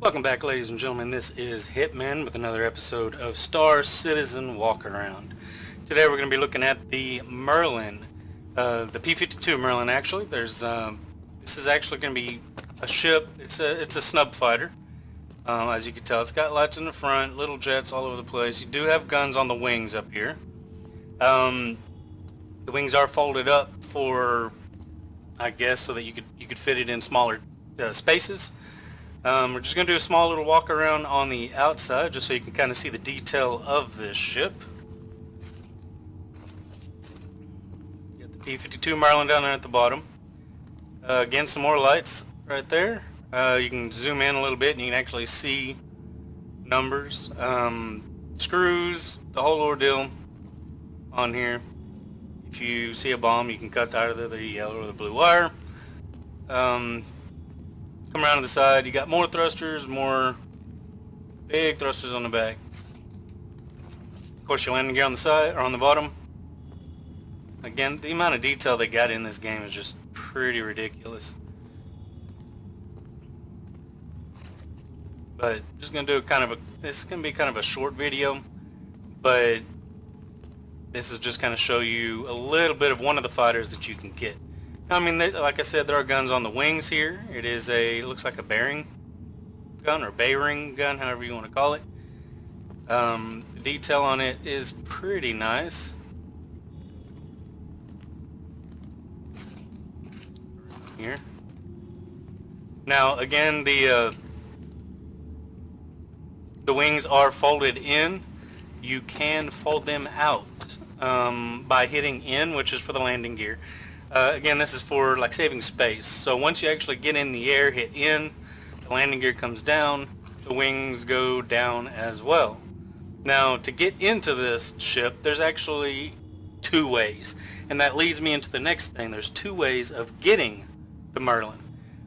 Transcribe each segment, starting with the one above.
Welcome back, ladies and gentlemen. This is Hitman with another episode of Star Citizen Walk Around. Today we're going to be looking at the Merlin, the P-52 Merlin. Actually, this is actually going to be a ship. It's a snub fighter. As you can tell, it's got lights in the front, little jets all over the place. You do have guns on the wings up here. The wings are folded up for, I guess, so that you could fit it in smaller spaces. We're just going to do a small little walk around on the outside just so you can kind of see the detail of this ship. Got the P-52 Merlin down there at the bottom. Again, some more lights right there. You can zoom in a little bit and you can actually see numbers, screws, the whole ordeal on here. If you see a bomb, you can cut out of the yellow or the blue wire. Come around to the side, you got more thrusters, more big thrusters on the back. Of course, your landing gear on the side or on the bottom. Again, the amount of detail they got in this game is just pretty ridiculous. But just gonna do this is gonna be kind of a short video, but this is just kind of show you a little bit of one of the fighters that you can get. I mean, like I said, there are guns on the wings here. It is looks like a bearing gun or bearing gun, however you want to call it. The detail on it is pretty nice. Here. Now, again, the wings are folded in. You can fold them out by hitting N, which is for the landing gear. Again, this is for like saving space. So once you actually get in the air, hit N, the landing gear comes down, the wings go down as well. Now, to get into this ship, there's actually two ways, and that leads me into the next thing. There's two ways of getting the Merlin.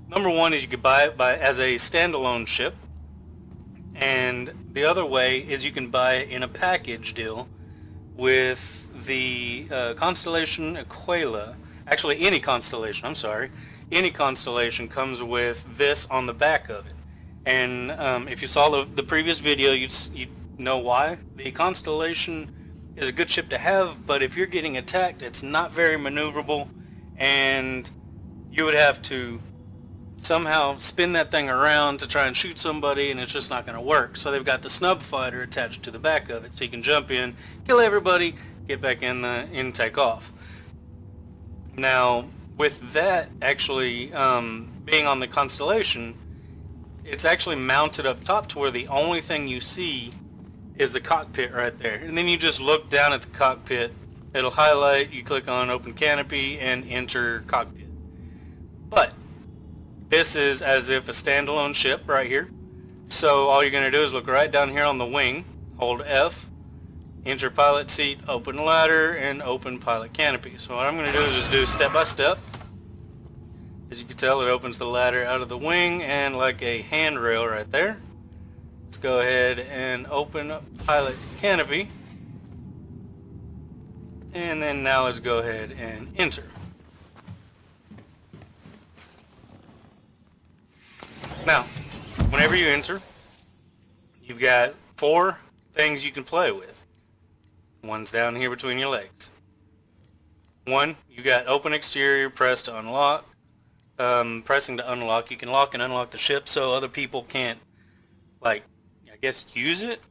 Number one is you could buy it as a standalone ship, and the other way is you can buy it in a package deal with the Constellation Aquila. Actually, any Constellation, I'm sorry. Any Constellation comes with this on the back of it. And if you saw the previous video, you'd know why. The Constellation is a good ship to have, but if you're getting attacked, it's not very maneuverable, and you would have to somehow spin that thing around to try and shoot somebody, and it's just not going to work. So they've got the snub fighter attached to the back of it, so you can jump in, kill everybody, get back in and take off. Now, with that actually being on the Constellation, it's actually mounted up top to where the only thing you see is the cockpit right there. And then you just look down at the cockpit, it'll highlight, you click on open canopy and enter cockpit. But this is as if a standalone ship right here. So all you're going to do is look right down here on the wing, hold F, enter pilot seat, open ladder, and open pilot canopy. So what I'm going to do is just do step by step. As you can tell, it opens the ladder out of the wing and like a handrail right there. Let's go ahead and open up pilot canopy. And then now let's go ahead and enter. Now, whenever you enter, you've got four things you can play with. One's down here between your legs. One, you got open exterior, press to unlock. Pressing to unlock, you can lock and unlock the ship so other people can't, like, I guess, use it.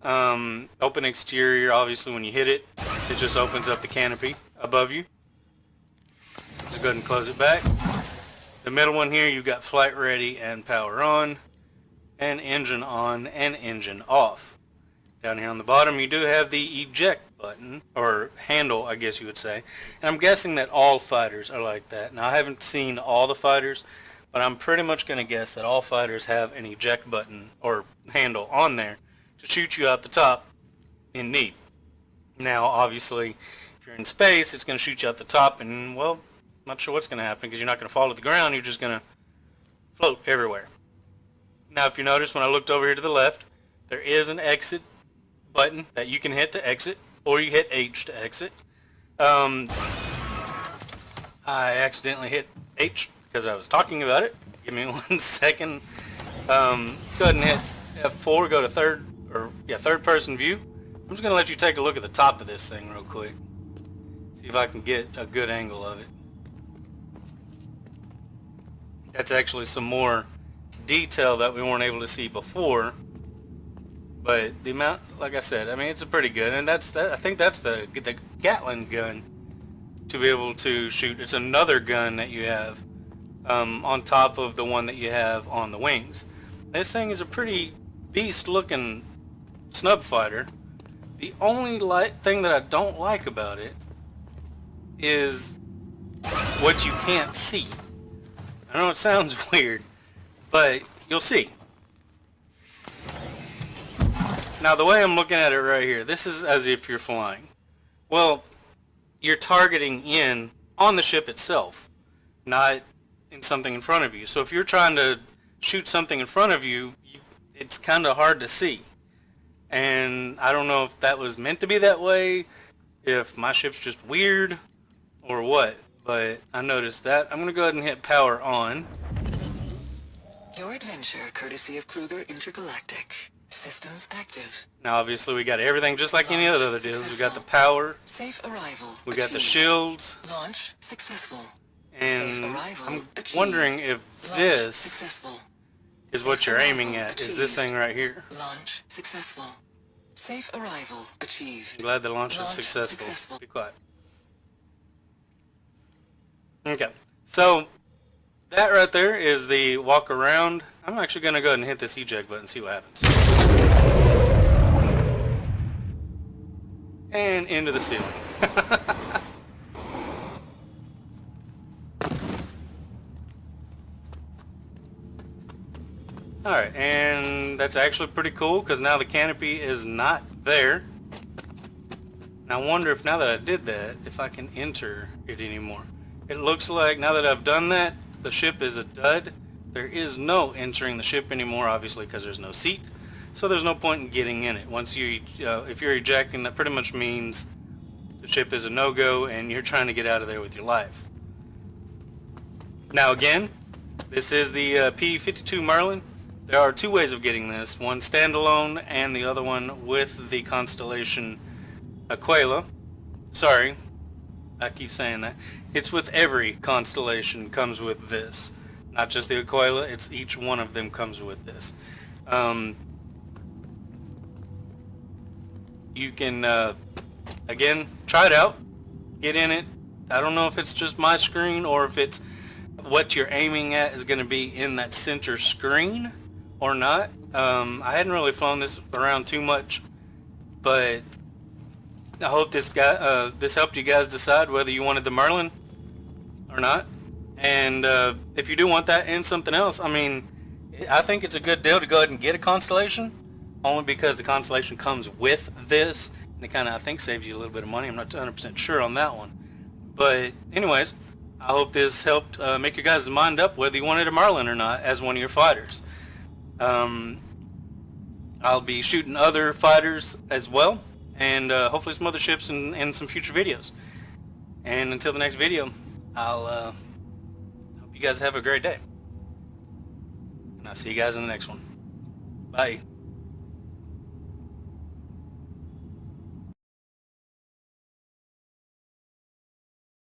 Open exterior, obviously when you hit it, it just opens up the canopy above you. Just go ahead and close it back. The middle one here, you've got flight ready and power on, and engine on and engine off. Down here on the bottom, you do have the eject button, or handle, I guess you would say. And I'm guessing that all fighters are like that. Now, I haven't seen all the fighters, but I'm pretty much going to guess that all fighters have an eject button or handle on there to shoot you out the top in need. Now, obviously, if you're in space, it's going to shoot you out the top, and, well, not sure what's going to happen because you're not going to fall to the ground. You're just going to float everywhere. Now, if you notice, when I looked over here to the left, there is an exit button that you can hit to exit, or you hit H to exit. I accidentally hit H because I was talking about it. Give me 1 second. Go ahead and hit F4, go to third person view. I'm just going to let you take a look at the top of this thing real quick. See if I can get a good angle of it. That's actually some more detail that we weren't able to see before. But the amount, like I said, I mean, it's a pretty good, and I think that's the Gatling gun to be able to shoot. It's another gun that you have on top of the one that you have on the wings. This thing is a pretty beast-looking snub fighter. The only thing that I don't like about it is what you can't see. I know it sounds weird, but you'll see. Now the way I'm looking at it right here, this is as if you're flying. Well, you're targeting in on the ship itself, not in something in front of you. So if you're trying to shoot something in front of you, it's kind of hard to see. And I don't know if that was meant to be that way, if my ship's just weird, or what. But I noticed that. I'm going to go ahead and hit power on. Your adventure, courtesy of Kruger Intergalactic. Systems active. Now obviously we got everything just like any other deals. We got the power. Safe arrival. We got the shields. Launch successful. And I'm wondering if this is what you're aiming at. Is this thing right here? Launch successful. Safe arrival achieved. I'm glad the launch is successful. Be quiet. Okay, so that right there is the walk around. I'm actually going to go ahead and hit this eject button and see what happens. And into the ceiling. Alright, and that's actually pretty cool because now the canopy is not there. And I wonder if now that I did that, if I can enter it anymore. It looks like now that I've done that, the ship is a dud. There is no entering the ship anymore, obviously, because there's no seat. So there's no point in getting in it. Once you, if you're ejecting, that pretty much means the ship is a no-go and you're trying to get out of there with your life. Now again, this is the P-52 Merlin. There are two ways of getting this. One standalone and the other one with the constellation Aquila. Sorry, I keep saying that. It's with every constellation comes with this. Not just the Aquila, it's each one of them comes with this. You can, again, try it out. Get in it. I don't know if it's just my screen or if it's what you're aiming at is going to be in that center screen or not. I hadn't really flown this around too much, but I hope this helped you guys decide whether you wanted the Merlin or not. And if you do want that and something else, I mean, I think it's a good deal to go ahead and get a Constellation, only because the Constellation comes with this, and it kind of, I think, saves you a little bit of money. I'm not 100% sure on that one. But anyways, I hope this helped make your guys' mind up whether you wanted a Merlin or not as one of your fighters. I'll be shooting other fighters as well, and hopefully some other ships in some future videos. And until the next video, I'll hope you guys have a great day. And I'll see you guys in the next one. Bye.